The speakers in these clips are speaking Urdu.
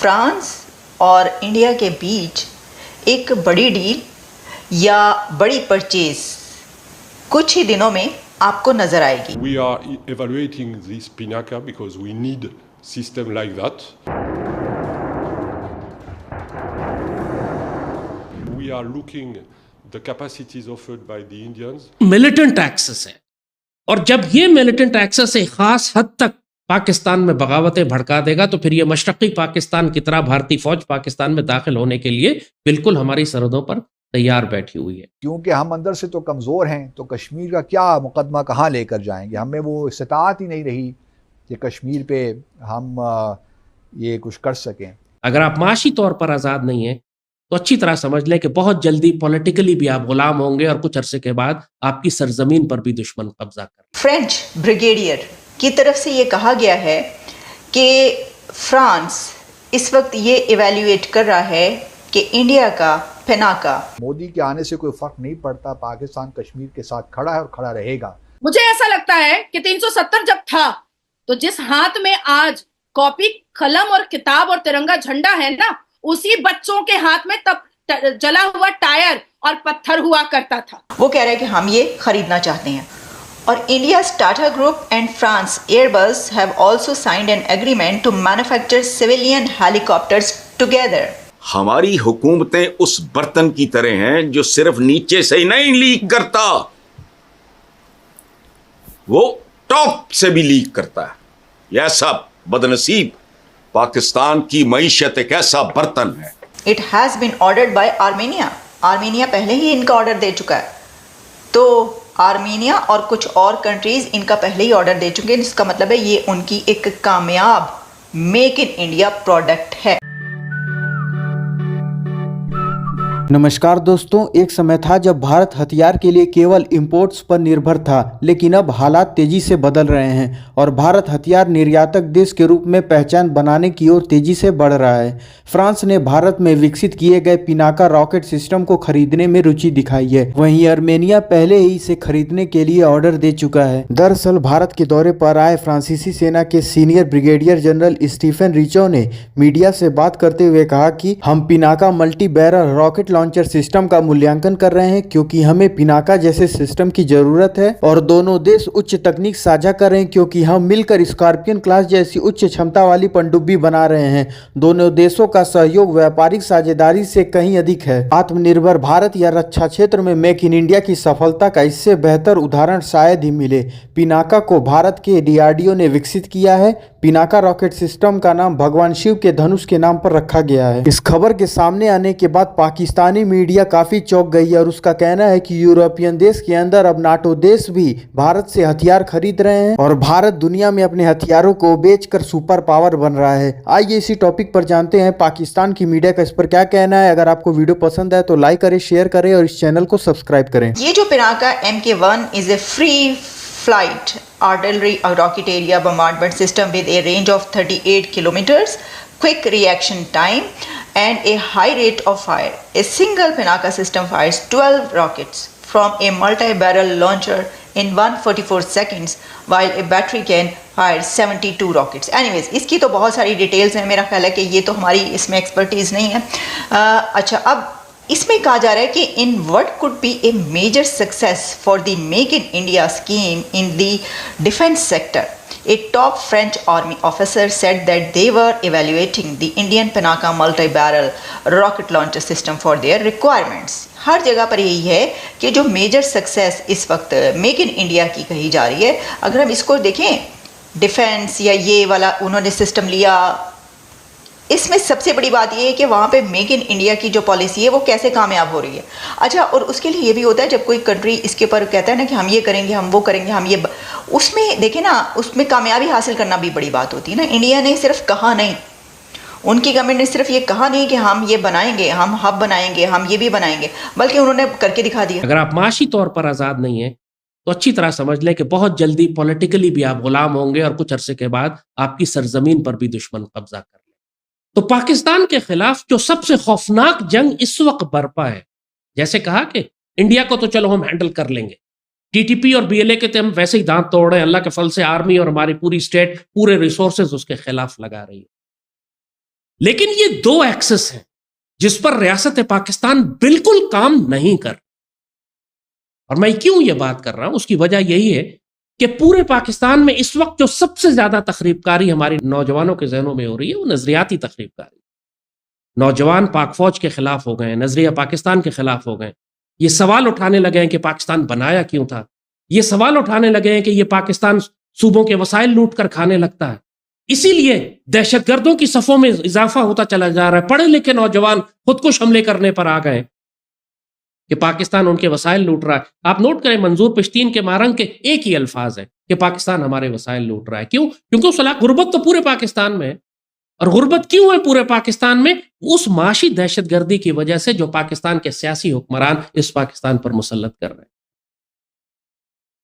فرانس اور انڈیا کے بیچ ایک بڑی ڈیل یا بڑی پرچیز کچھ ہی دنوں میں آپ کو نظر آئے گی. We are evaluating this PINACA because we need system like that. We are looking the capacities offered by the Indians. Militant axis ہے، اور جب یہ ملیٹنٹ ایکسس ایک خاص حد تک پاکستان میں بغاوتیں بھڑکا دے گا تو پھر یہ مشرقی پاکستان کی طرح بھارتی فوج پاکستان میں داخل ہونے کے لیے بالکل ہماری سرحدوں پر تیار بیٹھی ہوئی ہے. کیونکہ ہم اندر سے تو کمزور ہیں، تو کشمیر کا کیا مقدمہ کہاں لے کر جائیں گے؟ ہمیں وہ استطاعت ہی نہیں رہی کہ کشمیر پہ ہم یہ کچھ کر سکیں. اگر آپ معاشی طور پر آزاد نہیں ہیں تو اچھی طرح سمجھ لیں کہ بہت جلدی پولیٹیکلی بھی آپ غلام ہوں گے، اور کچھ عرصے کے بعد آپ کی سرزمین پر بھی دشمن قبضہ کر. فرینچ بریگیڈیئر کی طرف سے یہ کہا گیا ہے کہ فرانس اس وقت یہ ایویلیویٹ کر رہا ہے کہ انڈیا کا پیناکا. مودی کے آنے سے کوئی فرق نہیں پڑتا، پاکستان کشمیر کے ساتھ کھڑا ہے اور کھڑا رہے گا. مجھے ایسا لگتا ہے کہ 370 جب تھا تو جس ہاتھ میں آج کاپی قلم اور کتاب اور ترنگا جھنڈا ہے نا، اسی بچوں کے ہاتھ میں تب جلا ہوا ٹائر اور پتھر ہوا کرتا تھا. وہ کہہ رہے ہیں کہ ہم یہ خریدنا چاہتے ہیں. اور India's Tata group and France Airbus have also signed an agreement to manufacture civilian helicopters together. ہماری حکومتیں اس برتن کی طرح ہیں جو صرف نیچے سے ہی نہیں لیک کرتا، وہ ٹاپ سے بھی لیک کرتا ہے. یہ ایسا بدنصیب پاکستان کی معیشت ایک ایسا برتن ہے. It has been ordered by Armenia. Armenia پہلے ہی ان کا آرڈر دے چکا ہے، تو آرمینیا اور کچھ اور کنٹریز ان کا پہلے ہی آرڈر دے چکے ہیں. اس کا مطلب ہے یہ ان کی ایک کامیاب میک ان انڈیا پروڈکٹ ہے. نمسکار دوستوں، ایک سمے تھا جب بھارت ہتھیار کے لیے کیول امپورٹس پر نربھر تھا، لیکن اب حالات تیزی سے بدل رہے ہیں اور بھارت ہتھیار نریاتک دیش کے روپ میں پہچان بنانے کی اور تیزی سے بڑھ رہا ہے. فرانس نے بھارت میں وکست کیے گئے پیناکا راکٹ سسٹم کو خریدنے میں رچی دکھائی ہے، وہیں ارمینیا پہلے ہی اسے خریدنے کے لیے آرڈر دے چکا ہے. دراصل بھارت کے دورے پر آئے فرانسیسی سینا کے سینئر بریگیڈیئر جنرل اسٹیفن ریچو نے میڈیا سے بات کرتے ہوئے کہا کہ ہم Pinaka multi barrel rocket launcher system کا ملیانکن کر رہے ہیں، کیونکہ ہمیں پیناکا جیسے سسٹم کی ضرورت ہے، اور دونوں دیش اچ تکنیک ساجھا کر رہے ہیں کیونکہ ہم مل کر اسکارپین کلاس جیسی اچ چھمتا والی پنڈبی بنا رہے ہیں. دونوں دیشوں کا سہیوگ ویاپارک ساجھیداری سے کہیں ادھک ہے. آتم نربھر بھارت یا رکشا چھیتر میں میک ان انڈیا کی سفلتا کا اس سے بہتر ادھارن شاید ہی ملے. پیناکا کو بھارت کے DRDO نے وکست کیا ہے. پیناکا راکٹ سسٹم کا نام بھگوان شیو کے دھنش کے نام پر رکھا گیا ہے. اس خبر کے سامنے آنے کے بعد پاکستانی میڈیا کافی چونک گئی ہے اور اس کا کہنا ہے کہ یورپین دیش کے اندر اب ناٹو دیش بھی بھارت سے ہتھیار خرید رہے ہیں اور بھارت دنیا میں اپنے ہتھیاروں کو بیچ کر سپر پاور بن رہا ہے. آئیے اسی ٹاپک پر جانتے ہیں پاکستان کی میڈیا کا اس پر کیا کہنا ہے. اگر آپ کو ویڈیو پسند ہے تو لائک کریں، شیئر کریں اور اس چینل کو سبسکرائب کریں. یہ جو پیناکا MK1 is a free flight artillery rocket area bombardment system with a range of 38 kilometers, quick reaction time and a high rate of fire. A single Pinaka system fires 12 rockets from a multi-barrel launcher in 144 seconds while a battery can fire 72 rockets. Anyways, اس کی تو بہت ساری ڈیٹیلز ہیں، میرا خیال ہے کہ یہ تو ہماری اس میں ایکسپرٹیز نہیں ہے. اچھا، اب اس میں کہا جا رہا ہے کہ in what could be a major success for the Make in India scheme in the defense sector, a top French army officer said that they were evaluating the Indian Pinaka multi-barrel rocket launcher system for their requirements. ہر جگہ پر یہی ہے کہ جو میجر سکسیس اس وقت میک ان انڈیا کی کہی جا رہی ہے، اگر ہم اس کو دیکھیں ڈیفینس یا یہ والا انہوں نے سسٹم لیا، اس میں سب سے بڑی بات یہ ہے کہ وہاں پہ میک ان انڈیا کی جو پالیسی ہے وہ کیسے کامیاب ہو رہی ہے. اچھا، اور اس کے لیے یہ بھی ہوتا ہے جب کوئی کنٹری اس کے اوپر کہتا ہے نا کہ ہم یہ کریں گے، ہم وہ کریں گے، ہم یہ اس میں دیکھیں نا، اس میں کامیابی حاصل کرنا بھی بڑی بات ہوتی ہے نا. انڈیا نے صرف کہا نہیں، ان کی گورنمنٹ نے صرف یہ کہا نہیں کہ ہم یہ بنائیں گے، ہم ہب بنائیں گے، ہم یہ بھی بنائیں گے، بلکہ انہوں نے کر کے دکھا دیا. اگر آپ معاشی طور پر آزاد نہیں ہیں تو اچھی طرح سمجھ لیں کہ بہت جلدی پولیٹیکلی بھی آپ غلام ہوں گے، اور کچھ عرصے کے بعد آپ کی سرزمین پر بھی دشمن قبضہ کر لیں. تو پاکستان کے خلاف جو سب سے خوفناک جنگ اس وقت برپا ہے، جیسے کہا کہ انڈیا کو تو چلو ہم ہینڈل کر لیں گے، TTP اور BLA کے ہم ویسے ہی دانت توڑ رہے ہیں، اللہ کے فضل سے آرمی اور ہماری پوری اسٹیٹ پورے ریسورسز اس کے خلاف لگا رہی ہے. لیکن یہ دو ایکسس ہیں جس پر ریاست پاکستان بالکل کام نہیں کر. اور میں کیوں یہ بات کر رہا ہوں، اس کی وجہ یہی ہے کہ پورے پاکستان میں اس وقت جو سب سے زیادہ تخریب کاری ہماری نوجوانوں کے ذہنوں میں ہو رہی ہے وہ نظریاتی تخریب کاری. نوجوان پاک فوج کے خلاف ہو گئے ہیں، نظریہ پاکستان کے خلاف ہو گئے ہیں. یہ سوال اٹھانے لگے ہیں کہ پاکستان بنایا کیوں تھا. یہ سوال اٹھانے لگے ہیں کہ یہ پاکستان صوبوں کے وسائل لوٹ کر کھانے لگتا ہے. اسی لیے دہشت گردوں کی صفوں میں اضافہ ہوتا چلا جا رہا ہے. پڑھے لکھے نوجوان خودکش حملے کرنے پر آ گئے کہ پاکستان ان کے وسائل لوٹ رہا ہے. آپ نوٹ کریں منظور پشتین کے مارنگ کے ایک ہی الفاظ ہے کہ پاکستان ہمارے وسائل لوٹ رہا ہے. کیوں؟ کیونکہ غربت تو پورے پاکستان میں ہے. اور غربت کیوں ہے پورے پاکستان میں؟ اس معاشی دہشت گردی کی وجہ سے جو پاکستان کے سیاسی حکمران اس پاکستان پر مسلط کر رہے ہیں.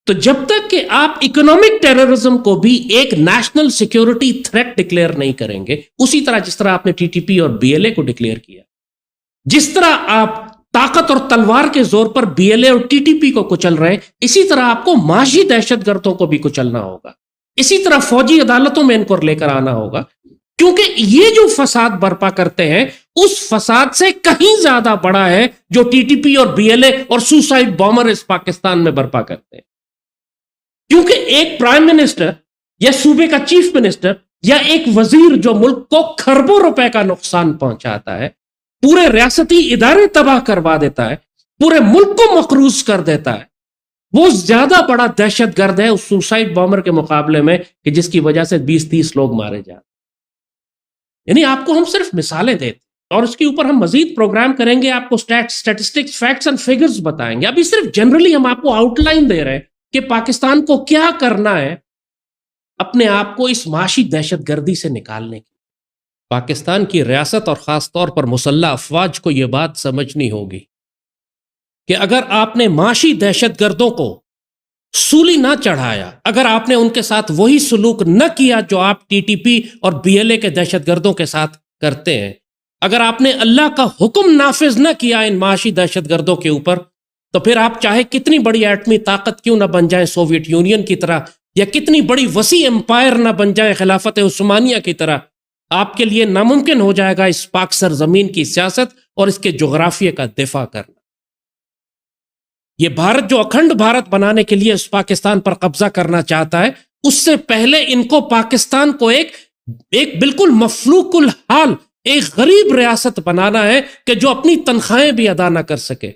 تو جب تک کہ آپ اکنامک ٹیررزم کو بھی ایک نیشنل سیکیورٹی تھریٹ ڈکلیئر نہیں کریں گے، اسی طرح جس طرح آپ نے ٹی ٹی پی اور بی ایل اے کو ڈکلیئر کیا، جس طرح آپ طاقت اور تلوار کے زور پر بی ایل اے اور ٹی ٹی پی کو کچل رہے ہیں، اسی طرح آپ کو معاشی دہشت گردوں کو بھی کچلنا ہوگا. اسی طرح فوجی عدالتوں میں ان کو لے کر آنا ہوگا، کیونکہ یہ جو فساد برپا کرتے ہیں اس فساد سے کہیں زیادہ بڑا ہے جو ٹی ٹی پی اور بی ایل اے اور سوسائڈ بامر اس پاکستان میں برپا کرتے ہیں. کیونکہ ایک پرائم منسٹر یا صوبے کا چیف منسٹر یا ایک وزیر جو ملک کو کھربوں روپے کا نقصان پہنچاتا ہے، پورے ریاستی ادارے تباہ کروا دیتا ہے، پورے ملک کو مقروض کر دیتا ہے، وہ زیادہ بڑا دہشت گرد ہے اس سوسائڈ بامر کے مقابلے میں کہ جس کی وجہ سے 20-30 لوگ مارے جاتے. یعنی آپ کو ہم صرف مثالیں دیتے اور اس کے اوپر ہم مزید پروگرام کریں گے، آپ کو سٹیٹسٹکس، فیکٹس اینڈ فگرز بتائیں گے. ابھی صرف جنرلی ہم آپ کو آؤٹ لائن دے رہے ہیں کہ پاکستان کو کیا کرنا ہے اپنے آپ کو اس معاشی دہشت گردی سے نکالنے کی. پاکستان کی ریاست اور خاص طور پر مسلح افواج کو یہ بات سمجھنی ہوگی کہ اگر آپ نے معاشی دہشت گردوں کو سولی نہ چڑھایا، اگر آپ نے ان کے ساتھ وہی سلوک نہ کیا جو آپ ٹی ٹی پی اور بی ایل اے کے دہشت گردوں کے ساتھ کرتے ہیں، اگر آپ نے اللہ کا حکم نافذ نہ کیا ان معاشی دہشت گردوں کے اوپر، تو پھر آپ چاہے کتنی بڑی ایٹمی طاقت کیوں نہ بن جائیں سوویت یونین کی طرح، یا کتنی بڑی وسیع امپائر نہ بن جائیں خلافت عثمانیہ کی طرح، آپ کے لیے ناممکن ہو جائے گا اس پاک سرزمین کی سیاست اور اس کے جغرافیے کا دفاع کرنا. یہ بھارت جو اکھنڈ بھارت بنانے کے لیے اس پاکستان پر قبضہ کرنا چاہتا ہے، اس سے پہلے ان کو پاکستان کو ایک بالکل مفلوق الحال، ایک غریب ریاست بنانا ہے کہ جو اپنی تنخواہیں بھی ادا نہ کر سکے،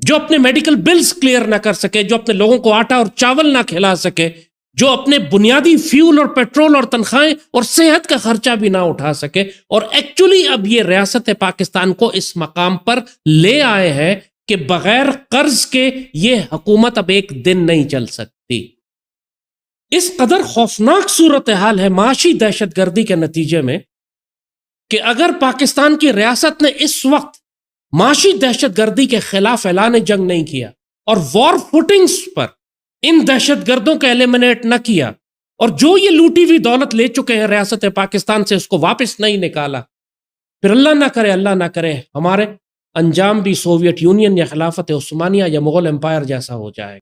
جو اپنے میڈیکل بلز کلیئر نہ کر سکے، جو اپنے لوگوں کو آٹا اور چاول نہ کھلا سکے، جو اپنے بنیادی فیول اور پیٹرول اور تنخواہیں اور صحت کا خرچہ بھی نہ اٹھا سکے. اور ایکچولی اب یہ ریاست پاکستان کو اس مقام پر لے آئے ہیں کہ بغیر قرض کے یہ حکومت اب ایک دن نہیں چل سکتی. اس قدر خوفناک صورتحال ہے معاشی دہشت گردی کے نتیجے میں کہ اگر پاکستان کی ریاست نے اس وقت معاشی دہشت گردی کے خلاف اعلان جنگ نہیں کیا اور وار فوٹنگز پر ان دہشت گردوں کو ایلیمنیٹ نہ کیا، اور جو یہ لوٹی ہوئی دولت لے چکے ہیں ریاست پاکستان سے اس کو واپس نہیں نکالا، پھر اللہ نہ کرے ہمارے انجام بھی سوویت یونین یا خلافت عثمانیہ یا مغل امپائر جیسا ہو جائے گا.